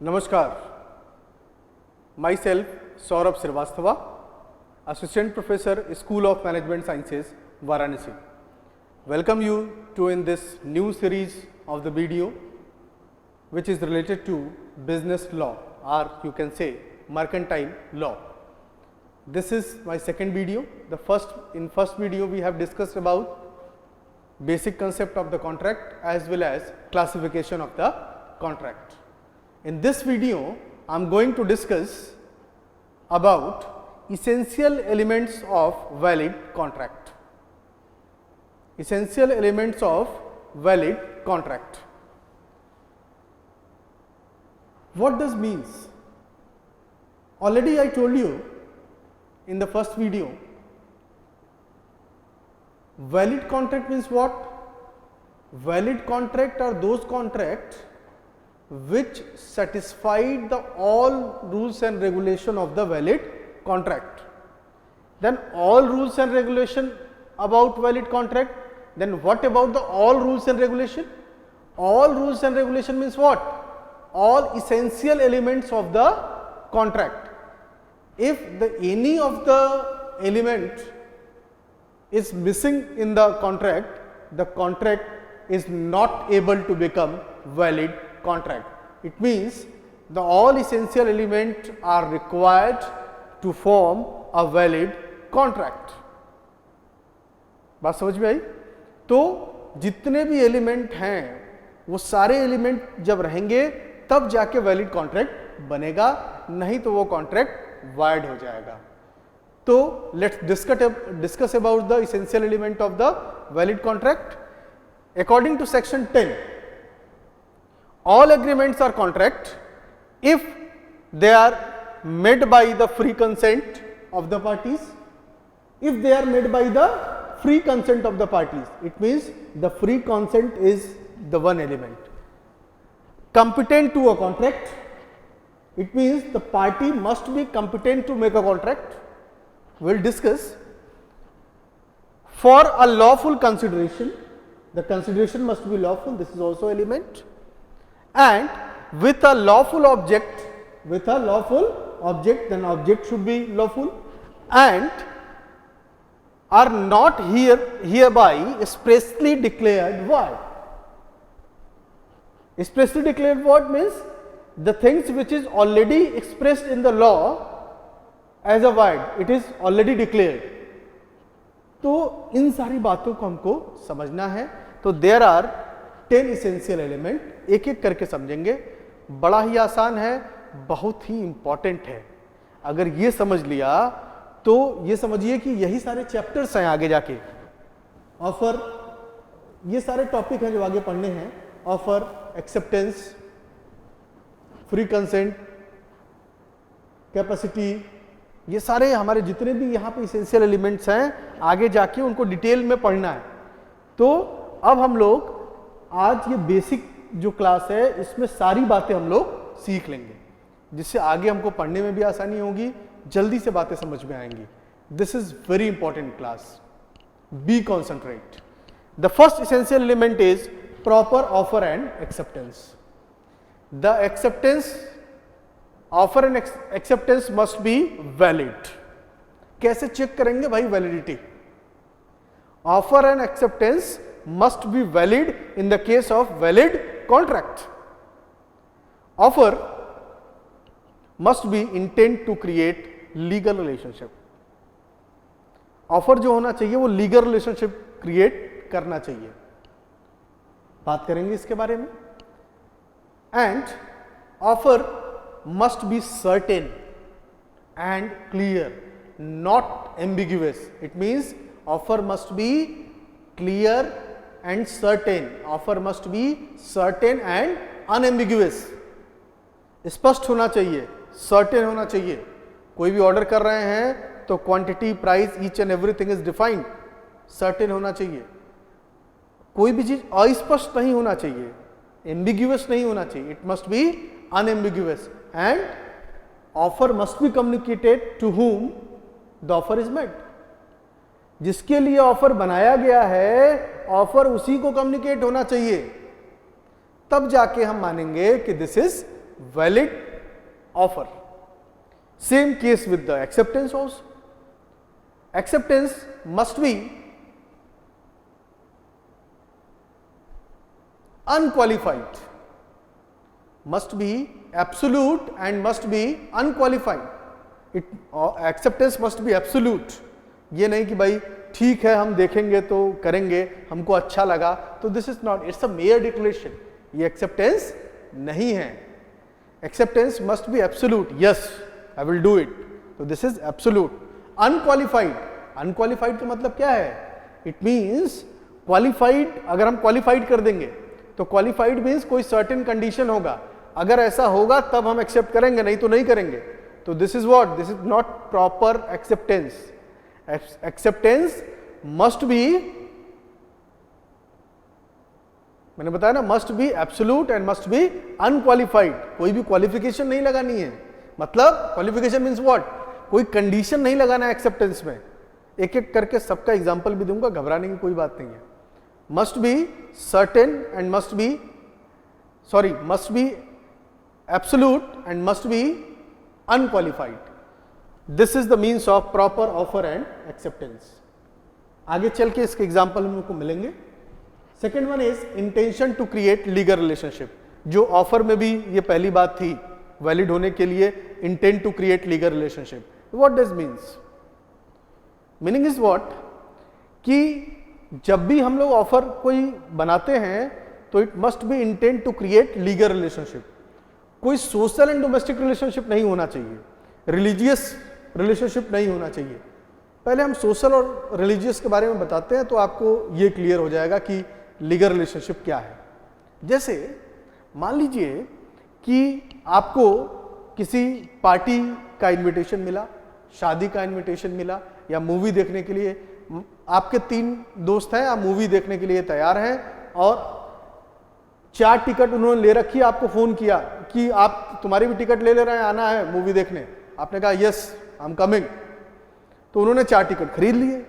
Namaskar. Myself Saurabh Srivastava, Assistant Professor, School of Management Sciences, Varanasi. Welcome you to in this new series of the video which is related to business law, or you can say mercantile law. This is my second video. In first video we have discussed about basic concept of the contract as well as classification of the contract. In this video, I am going to discuss about essential elements of valid contract. Essential elements of valid contract. What does means? Already I told you in the first video, valid contract means what? Valid contract are those contracts which satisfied the all rules and regulation of the valid contract. Then all rules and regulation about valid contract. Then what about the all rules and regulation? All rules and regulation means what? All essential elements of the contract. If any of the element is missing in the contract is not able to become valid contract. It means the all essential elements are required to form a valid contract. बात समझ में आई? तो जितने भी element हैं वो सारे element जब रहेंगे तब जाके वैलिड कॉन्ट्रैक्ट बनेगा, नहीं तो वो कॉन्ट्रैक्ट वाइड हो जाएगा. तो let's discuss about the essential element of the valid contract. According to section 10, all agreements are contract if they are made by the free consent of the parties. If they are made by the free consent of the parties, it means the free consent is the one element. Competent to a contract, it means the party must be competent to make a contract. We will discuss. For a lawful consideration, the consideration must be lawful, this is also element. And with a lawful object, then object should be lawful and are not hereby expressly declared void. Expressly declared void means the things which is already expressed in the law as a void, it is already declared. तो इन सारी बातों को हमको समझना है. तो there are 10 essential element, एक एक करके समझेंगे. बड़ा ही आसान है, बहुत ही इंपॉर्टेंट है. अगर ये समझ लिया तो ये समझिए कि यही सारे चैप्टर्स हैं आगे जाके. ऑफर, ये सारे टॉपिक हैं जो आगे पढ़ने हैं. Offer, acceptance, free consent, capacity, ये सारे हमारे जितने भी यहाँ पे इसेंशियल एलिमेंट्स हैं आगे जाके उनको डिटेल में पढ़ना है. तो अब हम लोग आज ये बेसिक जो क्लास है इसमें सारी बातें हम लोग सीख लेंगे जिससे आगे हमको पढ़ने में भी आसानी होगी, जल्दी से बातें समझ में आएंगी. This is very important class. Be concentrate. The first essential element is proper offer and acceptance. The acceptance, offer and acceptance must be valid. कैसे चेक करेंगे भाई validity? Offer and acceptance must be valid in the case of valid contract. Offer must be intent to create legal relationship. Offer जो होना चाहिए वो legal relationship create करना चाहिए. बात करेंगे इसके बारे में. And offer must be certain and clear, not ambiguous. It means offer must B clear and certain. Offer must be certain and unambiguous. स्पष्ट होना चाहिए, certain होना चाहिए. कोई भी ऑर्डर कर रहे हैं तो quantity, price, each and everything is defined. Certain होना चाहिए. कोई भी चीज अस्पष्ट नहीं होना चाहिए, एम्बिग्यूअस नहीं होना चाहिए. It must be unambiguous. And offer must be communicated to whom the offer is meant. जिसके लिए ऑफर बनाया गया है ऑफर उसी को कम्युनिकेट होना चाहिए. तब जाके हम मानेंगे कि this is valid offer. Same case with the acceptance also. Acceptance must be unqualified, must be absolute and must be unqualified. Acceptance must be absolute. ये नहीं कि भाई ठीक है हम देखेंगे तो करेंगे, हमको अच्छा लगा तो this is not, it's a mere declaration, ये एक्सेप्टेंस नहीं है. Acceptance must be absolute, yes I will do it, तो this is absolute. Unqualified, unqualified का मतलब क्या है? इट मीन्स क्वालिफाइड, अगर हम क्वालिफाइड कर देंगे तो क्वालिफाइड मीन्स कोई सर्टेन कंडीशन होगा, अगर ऐसा होगा तब हम एक्सेप्ट करेंगे, नहीं तो नहीं करेंगे. तो this is what, this is not proper acceptance. Acceptance must B, मैंने बताया ना, must be absolute and must be unqualified. कोई भी क्वालिफिकेशन नहीं लगानी है, मतलब क्वालिफिकेशन मीन्स व्हाट, कोई कंडीशन नहीं लगाना है एक्सेप्टेंस में. एक एक करके सबका एग्जांपल भी दूंगा, घबराने की कोई बात नहीं है. Must be certain and must be, sorry, must be absolute and must be unqualified. This is the means of proper offer and acceptance. आगे चल के इसके एग्जाम्पल हमको मिलेंगे. Second one is intention to create legal relationship. जो offer में भी ये पहली बात थी, वैलिड होने के लिए intent to create legal relationship. What does means? Meaning is what कि जब भी हम लोग ऑफर कोई बनाते हैं तो it must be intent to create legal relationship. कोई सोशल एंड डोमेस्टिक रिलेशनशिप नहीं होना चाहिए, रिलीजियस रिलेशनशिप नहीं होना चाहिए. पहले हम सोशल और रिलीजियस के बारे में बताते हैं तो आपको ये क्लियर हो जाएगा कि लीगल रिलेशनशिप क्या है. जैसे मान लीजिए कि आपको किसी पार्टी का इनविटेशन मिला, शादी का इनविटेशन मिला, या मूवी देखने के लिए आपके 3 दोस्त हैं, आप मूवी देखने के लिए तैयार हैं और 4 टिकट उन्होंने ले रखी, आपको फोन किया कि आप, तुम्हारी भी टिकट ले रहे हैं, आना है मूवी देखने. आपने कहा यस आई एम कमिंग, तो उन्होंने 4 टिकट खरीद लिए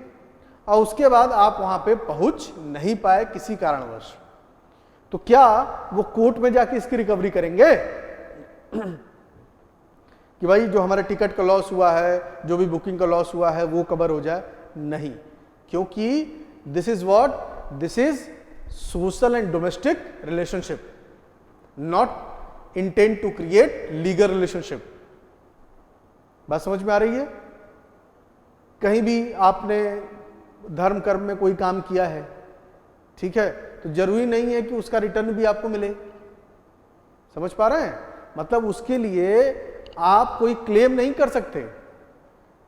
और उसके बाद आप वहां पे पहुंच नहीं पाए किसी कारणवश. तो क्या वो कोर्ट में जाके इसकी रिकवरी करेंगे कि भाई जो हमारा टिकट का लॉस हुआ है, जो भी बुकिंग का लॉस हुआ है वो कवर हो जाए? नहीं, क्योंकि this is what, this is social and domestic relationship, not intent to create legal relationship. बात समझ में आ रही है? कहीं भी आपने धर्म कर्म में कोई काम किया है, ठीक है, तो जरूरी नहीं है कि उसका रिटर्न भी आपको मिले. समझ पा रहे हैं? मतलब उसके लिए आप कोई क्लेम नहीं कर सकते.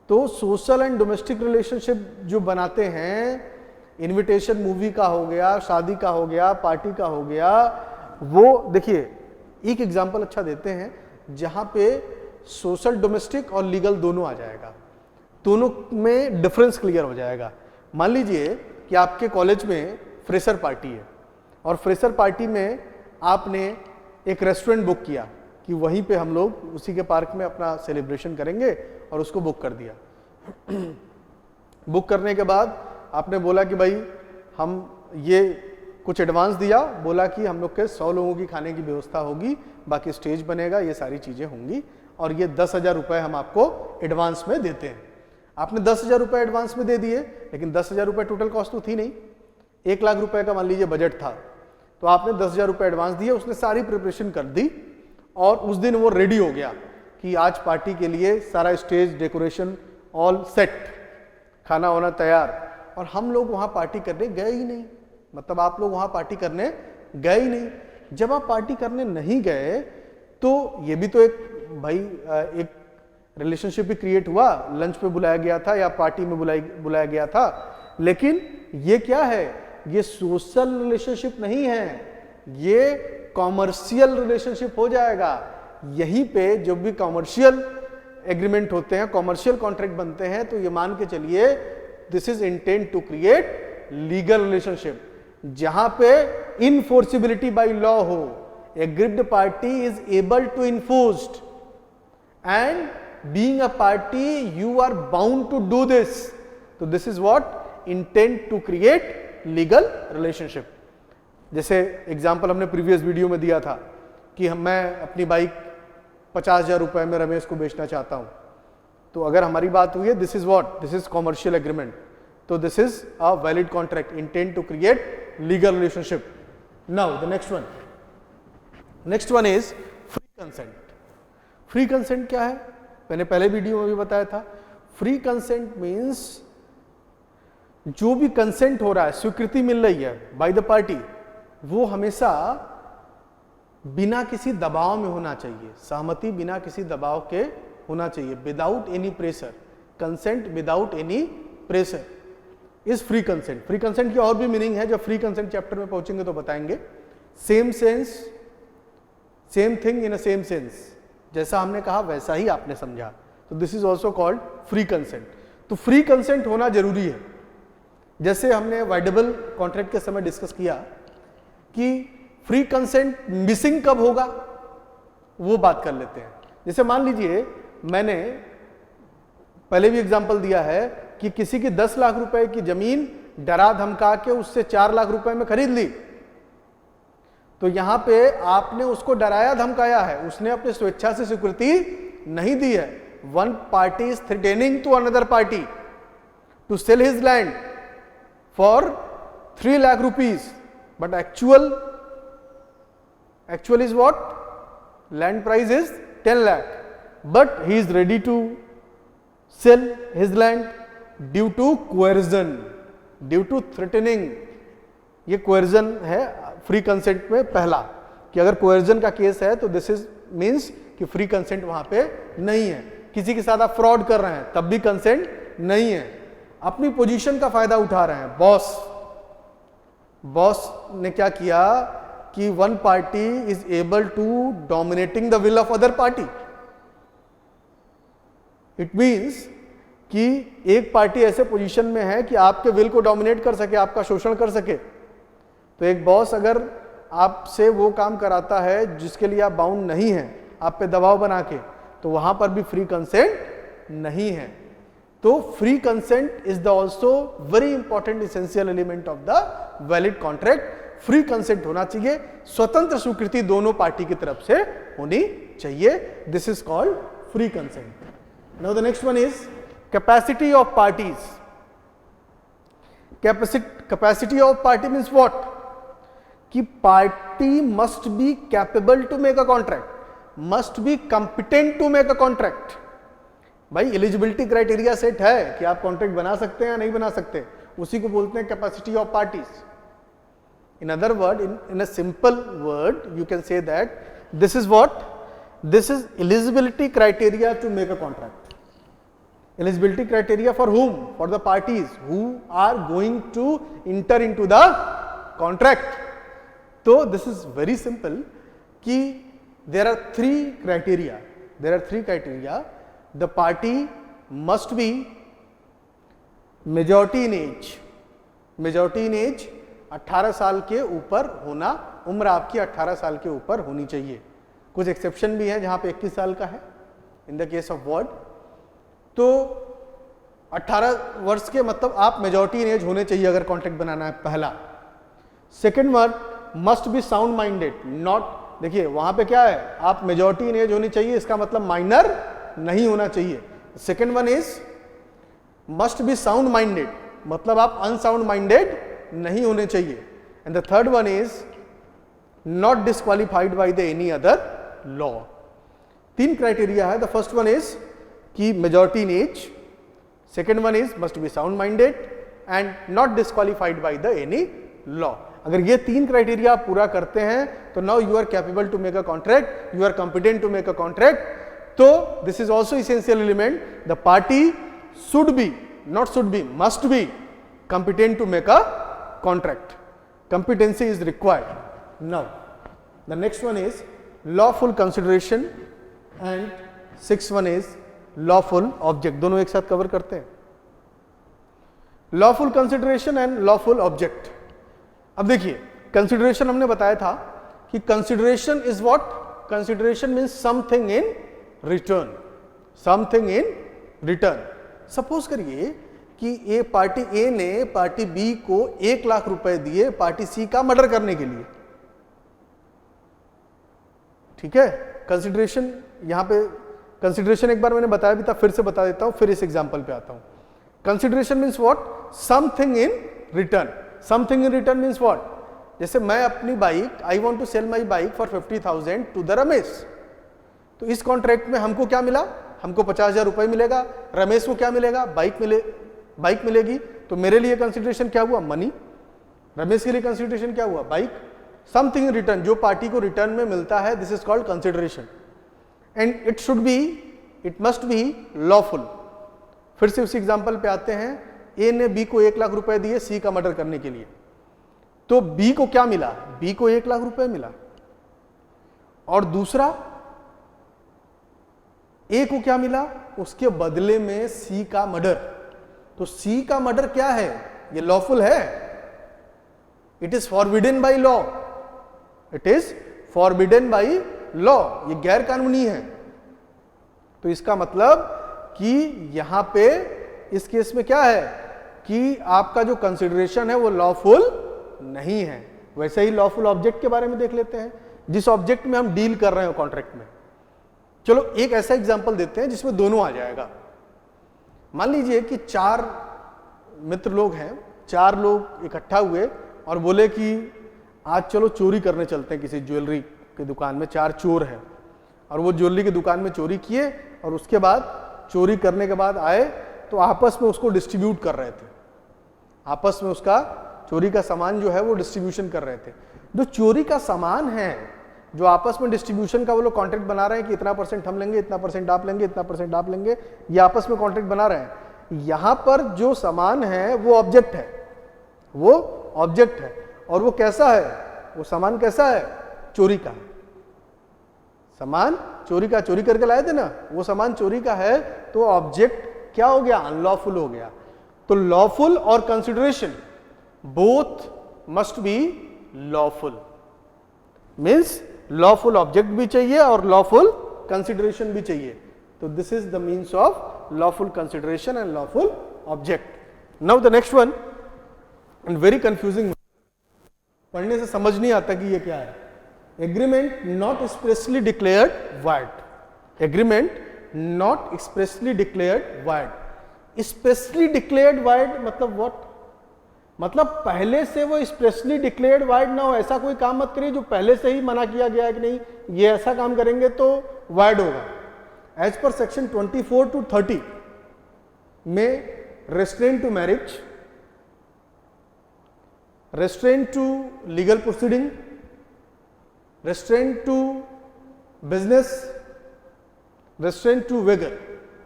तो सोशल एंड डोमेस्टिक रिलेशनशिप जो बनाते हैं, इनविटेशन मूवी का हो गया, शादी का हो गया, पार्टी का हो गया, वो देखिए एक एग्जांपल अच्छा देते हैं जहां पे सोशल, डोमेस्टिक और लीगल दोनों आ जाएगा, दोनों में डिफरेंस क्लियर हो जाएगा. मान लीजिए कि आपके कॉलेज में फ्रेशर पार्टी है और फ्रेशर पार्टी में आपने एक रेस्टोरेंट बुक किया कि वहीं पे हम लोग उसी के पार्क में अपना सेलिब्रेशन करेंगे और उसको बुक कर दिया. बुक करने के बाद आपने बोला कि भाई हम ये कुछ एडवांस दिया, बोला कि हम लोग के 100 लोगों की खाने की व्यवस्था होगी, बाकी स्टेज बनेगा, ये सारी चीज़ें होंगी और ये 10,000 रुपये हम आपको एडवांस में देते हैं. आपने 10,000 रुपये एडवांस में दे दिए, लेकिन 10,000 रुपये टोटल कॉस्ट तो थी नहीं, 1 लाख रुपए का मान लीजिए बजट था, तो आपने 10,000 रुपये एडवांस दिए, उसने सारी प्रिपरेशन कर दी और उस दिन वो रेडी हो गया कि आज पार्टी के लिए सारा स्टेज डेकोरेशन ऑल सेट, खाना होना तैयार, और हम लोग वहाँ पार्टी करने गए ही नहीं. मतलब आप लोग वहाँ पार्टी करने गए ही नहीं. जब आप पार्टी करने नहीं गए तो ये भी तो एक भाई एक रिलेशनशिप भी क्रिएट हुआ, लंच पे बुलाया गया था या पार्टी में बुलाया गया था, लेकिन ये क्या है, ये सोशल रिलेशनशिप नहीं है, ये कॉमर्शियल रिलेशनशिप हो जाएगा. यहीं पे जब भी कॉमर्शियल एग्रीमेंट होते हैं, कॉमर्शियल कॉन्ट्रैक्ट बनते हैं, तो ये मान के चलिए this is intent to create legal relationship, जहां पे इनफोर्सिबिलिटी बाय लॉ हो, agreed party is able to enforced and being a party you are bound to do this. तो this is what intent to create legal relationship. जैसे example हमने previous video में दिया था कि मैं अपनी बाइक 50,000 रुपए में रमेश को बेचना चाहता हूं, तो अगर हमारी बात हुई है this is what, this is commercial agreement, तो this is a valid contract intent to create legal relationship. Now the next one is free consent. Free consent क्या है, मैंने पहले वीडियो में भी बताया था। फ्री कंसेंट मीन्स जो भी कंसेंट हो रहा है, स्वीकृति मिल रही है बाय द पार्टी, वो हमेशा बिना किसी दबाव में होना चाहिए, सहमति बिना किसी दबाव के होना चाहिए, without any pressure. Consent without any pressure is free consent. Free consent की और भी मीनिंग है, जब फ्री कंसेंट चैप्टर में पहुंचेंगे तो बताएंगे। Same sense, same thing in a same sense, जैसा हमने कहा वैसा ही आपने समझा, तो this is also called free consent. तो फ्री कंसेंट होना जरूरी है। जैसे हमने वाइडेबल कॉन्ट्रैक्ट के समय डिस्कस किया कि फ्री कंसेंट मिसिंग कब होगा, वो बात कर लेते हैं। जैसे मान लीजिए मैंने पहले भी एग्जांपल दिया है कि किसी की 10 लाख रुपए की जमीन डरा धमका के उससे 4 लाख रुपए में खरीद ली, तो यहां पे आपने उसको डराया धमकाया है, उसने अपने स्वेच्छा से स्वीकृति नहीं दी है। One party is threatening to another party to sell his land for 3 lakh rupees, but actual is what, land price is 10 lakh, but he is ready to sell his land due to coercion, due to threatening. ये coercion है free consent में पहला, कि अगर कोएर्जन का case है तो this is means कि फ्री कंसेंट वहां पे नहीं है। किसी के साथ आप फ्रॉड कर रहे हैं तब भी कंसेंट नहीं है। अपनी पोजीशन का फायदा उठा रहे हैं, बॉस ने क्या किया कि one party is able to dominating the will of other party. It means कि एक पार्टी ऐसे पोजीशन में है कि आपके विल को डोमिनेट कर सके, आपका शोषण कर सके। तो एक बॉस अगर आपसे वो काम कराता है जिसके लिए आप बाउंड नहीं हैं, आप पे दबाव बना के, तो वहां पर भी फ्री कंसेंट नहीं है। तो free consent is the also very important essential element of the valid contract. Free consent होना चाहिए, स्वतंत्र स्वीकृति दोनों पार्टी की तरफ से होनी चाहिए। This is called free consent. Now the next one is capacity of parties. Capacity of party means what, कि party must be capable to make a contract, must be competent to make a contract. भाई eligibility criteria set है कि आप contract बना सकते हैं या नहीं बना सकते, उसी को बोलते हैं capacity of parties. In other word, in a simple word you can say that this is what, this is eligibility criteria to make a contract. Eligibility criteria for whom? For the parties who are going to enter into the contract. So this is very simple कि there are three criteria. There are three criteria. The party must be majority in age. Majority in age 18 साल के ऊपर होना, उम्र आपकी 18 साल के ऊपर होनी चाहिए। कुछ एक्सेप्शन भी है जहां पे 21 साल का है इन द केस ऑफ वर्ड। तो 18 वर्ष के मतलब आप मेजॉरिटी इन एज होने चाहिए अगर कॉन्ट्रैक्ट बनाना है, पहला। Second word, must be sound minded, not, देखिए वहां पे क्या है, आप मेजॉरिटी इन एज होनी चाहिए, इसका मतलब माइनर नहीं होना चाहिए। Second one is must be sound minded, मतलब आप अनसाउंड माइंडेड नहीं होने चाहिए। And the third one is not disqualified by the any other law. 3 criteria है। द फर्स्ट वन इज कि majority in age, second one is must be sound minded and not disqualified by the any law. अगर ये 3 criteria आप पूरा करते हैं तो now you are capable to make a contract, you are competent to make a contract. तो this is also essential element, the party should be, not should be, must be competent to make a contract. Competency is required. Now the next one is lawful consideration and 6th one is lawful object. दोनों एक साथ cover करते हैं, lawful consideration and lawful object. अब देखिए consideration हमने बताया था कि consideration is what? Consideration means something in return, something in return. Suppose करिए कि ये पार्टी ए ने पार्टी बी को 1 लाख रुपए दिए पार्टी सी का मर्डर करने के लिए, ठीक है। कंसिडरेशन यहाँ पे कंसिडरेशन एक बार मैंने बताया भी था, फिर से बता देता हूँ, फिर इस एग्जाम्पल पे आता हूँ। Consideration means what? Something in return. Something in return means what? जैसे मैं अपनी bike, I want to sell my bike for 50,000 to the Ramesh, तो इस कॉन्ट्रैक्ट में हमको क्या मिला? हमको 50,000 रुपए मिलेगा। रमेश को क्या मिलेगा? बाइक मिलेगी। तो मेरे लिए कंसिडरेशन क्या हुआ? मनी। रमेश के लिए कंसिडरेशन क्या हुआ? बाइक। समथिंग इन रिटर्न, जो पार्टी को रिटर्न में मिलता है, this is called consideration and it must B lawful. फिर से उसी एग्जांपल पे आते हैं। ए ने बी को 1 लाख रुपए दिए सी का मर्डर करने के लिए, तो बी को क्या मिला? बी को 1 लाख रुपए मिला। और दूसरा ए को क्या मिला? उसके बदले में सी का मर्डर। तो सी का मर्डर क्या है? ये लॉफुल है। It is forbidden by law. It is forbidden by law, ये गैर कानूनी है। तो इसका मतलब कि यहां पे इस केस में क्या है कि आपका जो कंसिडरेशन है वो लॉफुल नहीं है। वैसे ही लॉफुल ऑब्जेक्ट के बारे में देख लेते हैं, जिस ऑब्जेक्ट में हम डील कर रहे हो कॉन्ट्रैक्ट में। चलो एक ऐसा एग्जांपल देते हैं जिसमें दोनों आ जाएगा। मान लीजिए कि 4 मित्र लोग हैं, 4 लोग इकट्ठा हुए और बोले कि आज चलो चोरी करने चलते हैं किसी ज्वेलरी की दुकान में। 4 चोर हैं और वो ज्वेलरी की दुकान में चोरी किए और उसके बाद चोरी करने के बाद आए तो आपस में उसको डिस्ट्रीब्यूट कर रहे थे। आपस में उसका चोरी का सामान जो है वो डिस्ट्रीब्यूशन कर रहे थे। जो चोरी का सामान है, जो आपस में डिस्ट्रीब्यूशन का वो लोग कॉन्ट्रैक्ट बना रहे हैं कि इतना % हम लेंगे, इतना % आप लेंगे, इतना % आप लेंगे, ये आपस में कॉन्ट्रैक्ट बना रहे हैं। यहां पर जो सामान है वो ऑब्जेक्ट है, वो ऑब्जेक्ट है। और वो कैसा है? वो सामान कैसा है? चोरी का। सामान चोरी का, चोरी करके लाए थे ना, वो सामान चोरी का है। तो ऑब्जेक्ट क्या हो गया? अनलॉफुल हो गया। तो लॉफुल और consideration both must be lawful. Means lawful object भी चाहिए और लॉफुल कंसिडरेशन भी चाहिए। तो this is the means of lawful consideration and lawful object. Now the next one, and very confusing, पढ़ने से समझ नहीं आता कि ये क्या है। Agreement not expressly declared wide. Agreement not expressly declared wide. Specially declared void मतलब व्हाट? मतलब पहले से वो स्पेशली डिक्लेयर्ड वाइड ना हो। ऐसा कोई काम मत करिए जो पहले से ही मना किया गया है कि नहीं ये ऐसा काम करेंगे तो वाइड होगा। एज पर सेक्शन 24 to 30 में restraint to marriage, restraint to legal proceeding, restraint to business, restraint to wager,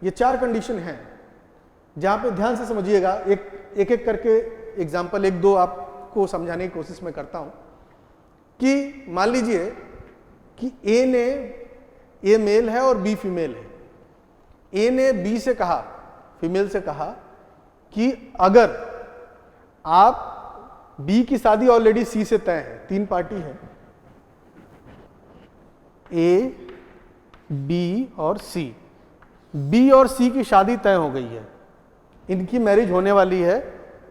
ये 4 कंडीशन हैं। जहां पे ध्यान से समझिएगा, एक करके एग्जाम्पल 1-2 आपको समझाने की कोशिश मैं करता हूं। कि मान लीजिए कि ए मेल है और बी फीमेल है। ए ने बी से कहा, फीमेल से कहा कि अगर आप, बी की शादी ऑलरेडी सी से तय है, 3 पार्टी है, ए, बी और सी। बी और सी की शादी तय हो गई है, इनकी मैरिज होने वाली है।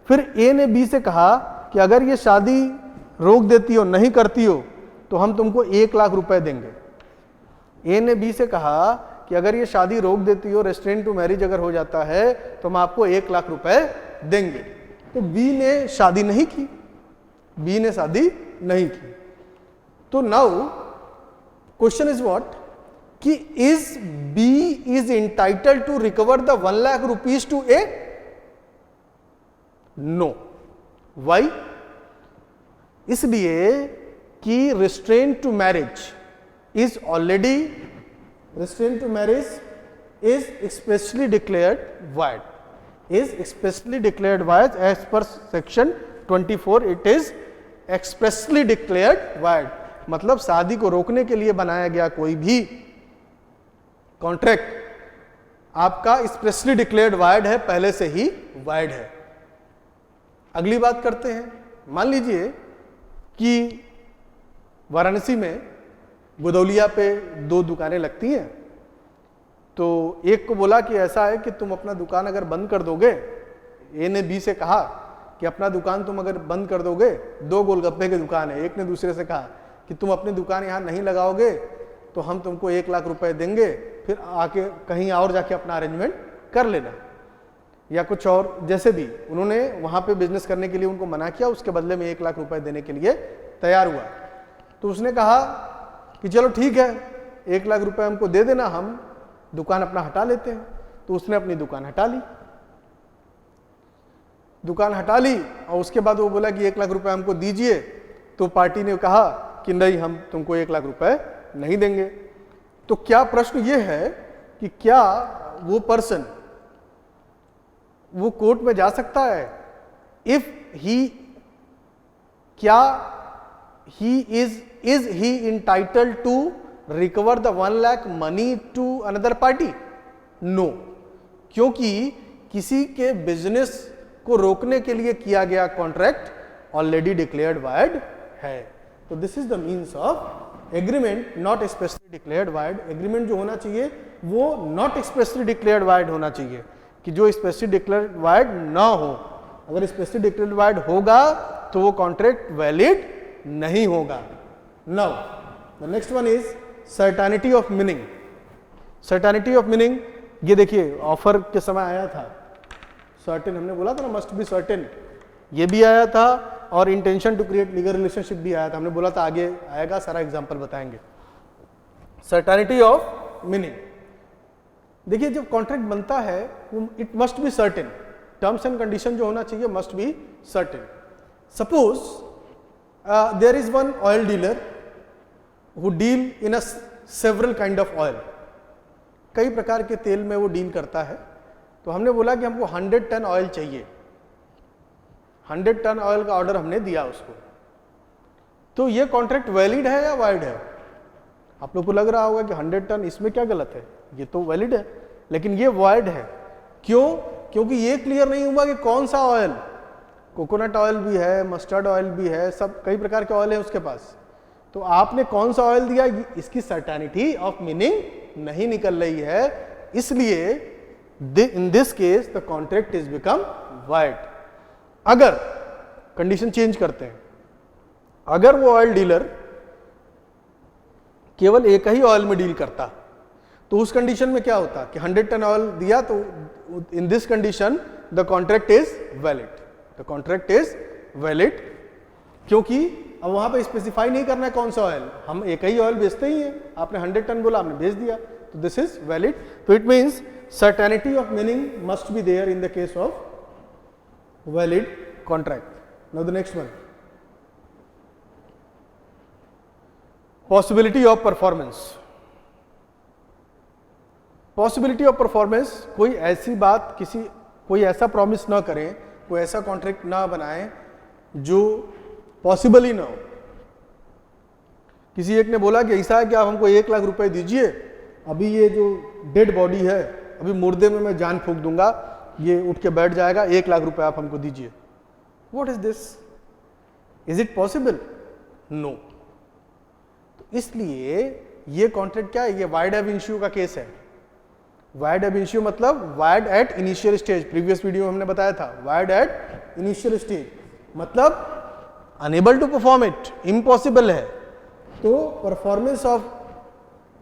फिर ए ने बी से कहा कि अगर ये शादी रोक देती हो, नहीं करती हो, तो हम तुमको 1 लाख रुपए देंगे। ए ने बी से कहा कि अगर ये शादी रोक देती हो, रेस्ट्रेंट टू मैरिज अगर हो जाता है, तो हम आपको 1 लाख रुपए देंगे। तो बी ने शादी नहीं की, बी ने शादी नहीं की। तो नाउ क्वेश्चन इज व्हाट कि is B is entitled to recover the 1 lakh rupees to A? No. Why? इसलिए कि restraint to marriage is already, restraint to marriage is expressly declared void, is expressly declared void as per section 24। It is expressly declared void. मतलब शादी को रोकने के लिए बनाया गया कोई भी कॉन्ट्रैक्ट आपका एक्सप्रेसली डिक्लेयर्ड वाइड है, पहले से ही वाइड है। अगली बात करते हैं। मान लीजिए कि वाराणसी में गुदौलिया पे 2 दुकानें लगती हैं। तो एक को बोला कि ऐसा है कि तुम अपना दुकान अगर बंद कर दोगे, ए ने बी से कहा कि अपना दुकान तुम अगर बंद कर दोगे, 2 गोलगप्पे की दुकान है, एक ने दूसरे से कहा कि तुम अपनी दुकान यहाँ नहीं लगाओगे तो हम तुमको 1 लाख रुपए देंगे, फिर आके कहीं और जाके अपना अरेंजमेंट कर लेना, या कुछ और, जैसे भी उन्होंने वहां पे बिजनेस करने के लिए उनको मना किया, उसके बदले में 1 लाख रुपए देने के लिए तैयार हुआ। तो उसने कहा कि चलो ठीक है, 1 लाख रुपए हमको दे देना, हम दुकान अपना हटा लेते हैं। तो उसने अपनी दुकान हटा ली, और उसके बाद वो बोला कि 1 लाख रुपए हमको दीजिए। तो पार्टी ने कहा कि नहीं, हम तुमको 1 लाख रुपए नहीं देंगे। तो क्या प्रश्न ये है कि क्या वो पर्सन वो कोर्ट में जा सकता है इफ ही, क्या he is he entitled to recover the 1 lakh money to another party? No, क्योंकि किसी के बिजनेस को रोकने के लिए किया गया कॉन्ट्रैक्ट ऑलरेडी डिक्लेयर्ड वाइड है। तो this is the means of agreement not expressly declared wide. Agreement जो होना चाहिए वो नॉट एक्सप्रेसली डिक्लेयर्ड वाइड होना चाहिए, कि जो एक्सप्रेसली डिक्लेयर्ड वाइड ना हो। अगर एक्सप्रेसली डिक्लेयर्ड वाइड होगा तो वो कॉन्ट्रैक्ट वैलिड नहीं होगा। Now the next one is certainty of meaning. Certainty of meaning, ये देखिए ऑफर के समय आया था सर्टेन, हमने बोला था ना मस्ट बी सर्टेन, ये भी आया था, और intention to create legal relationship भी आया था, हमने बोला था आगे आएगा, सारा एग्जांपल बताएंगे। सर्टेनिटी ऑफ मीनिंग, देखिए जब कॉन्ट्रैक्ट बनता है it must be certain, terms and condition जो होना चाहिए must be certain. Suppose there is one oil dealer who deal in a several kind of oil, कई प्रकार के तेल में वो डील करता है। तो हमने बोला कि हमको 100 टन ऑयल चाहिए, 100 टन ऑयल का ऑर्डर हमने दिया उसको। तो ये कॉन्ट्रैक्ट वैलिड है या वाइड है? आप लोग को लग रहा होगा कि 100 टन इसमें क्या गलत है, ये तो वैलिड है, लेकिन ये वाइड है। क्यों? क्योंकि ये क्लियर नहीं हुआ कि कौन सा ऑयल, कोकोनट ऑयल भी है, मस्टर्ड ऑयल भी है, सब कई प्रकार के ऑयल है उसके पास। तो आपने कौन सा ऑयल दिया, इसकी सर्टेनिटी ऑफ मीनिंग नहीं निकल रही है, इसलिए in this case the contract is become wide. अगर कंडीशन चेंज करते हैं, अगर वो ऑयल डीलर केवल एक ही ऑयल में डील करता तो उस कंडीशन में क्या होता कि 100 टन ऑयल दिया, तो in this condition the contract is valid, the contract is valid, क्योंकि अब वहां पे स्पेसिफाई नहीं करना है कौन सा ऑयल, हम एक ही ऑयल बेचते ही हैं, आपने 100 टन बोला, आपने बेच दिया, तो दिस इज वैलिड। तो it means certainty of meaning must be there in the case of valid contract. Now the next one, possibility of performance. Possibility of performance, कोई ऐसी बात, कोई ऐसा प्रॉमिस ना करें, कोई ऐसा कॉन्ट्रैक्ट ना बनाएं जो पॉसिबल ही ना हो। किसी एक ने बोला कि ऐसा है कि आप हमको 1 लाख रुपए दीजिए, अभी ये जो डेड बॉडी है, अभी मुर्दे में मैं जान फूंक दूंगा, ये उठ के बैठ जाएगा, 1 लाख रुपए आप हमको दीजिए। What is this? Is it possible? No. तो इसलिए ये कॉन्ट्रैक्ट क्या है, ये वाइड एब इनिशियो का केस है। वाइड एब इनिशियो मतलब void at initial stage, previous video में हमने बताया था, वाइड एट इनिशियल स्टेज मतलब unable to perform it, impossible है। तो performance of,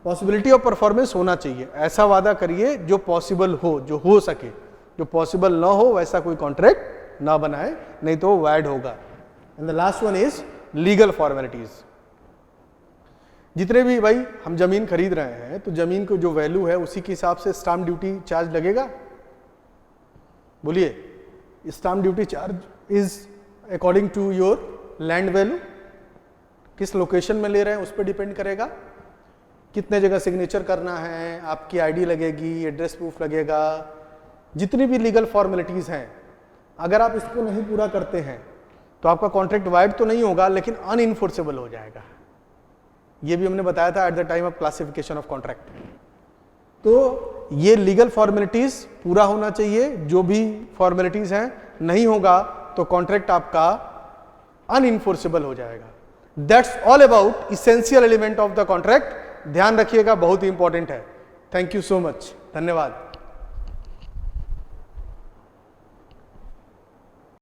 possibility of performance होना चाहिए, ऐसा वादा करिए जो पॉसिबल हो, जो हो सके, जो पॉसिबल ना हो वैसा कोई कॉन्ट्रैक्ट ना बनाए, नहीं तो वाइड होगा। And the last one is legal formalities. जितने भी भाई हम जमीन खरीद रहे हैं, तो जमीन को जो वैल्यू है उसी के हिसाब से स्टाम्प ड्यूटी चार्ज लगेगा। बोलिए, stamp duty charge is according to your land value, किस लोकेशन में ले रहे हैं उस पर डिपेंड करेगा, कितने जगह सिग्नेचर करना है, आपकी आईडी लगेगी, एड्रेस प्रूफ लगेगा, जितनी भी लीगल फॉर्मेलिटीज हैं, अगर आप इसको नहीं पूरा करते हैं तो आपका कॉन्ट्रैक्ट वाइड तो नहीं होगा, लेकिन अनइन्फोर्सेबल हो जाएगा। ये भी हमने बताया था at the time of classification of contract. तो ये लीगल फॉर्मेलिटीज पूरा होना चाहिए, जो भी फॉर्मेलिटीज हैं, नहीं होगा तो कॉन्ट्रैक्ट आपका अनइन्फोर्सेबल हो जाएगा। That's all about essential element of the contract. ध्यान रखिएगा, बहुत ही इंपॉर्टेंट है। थैंक यू सो मच, धन्यवाद।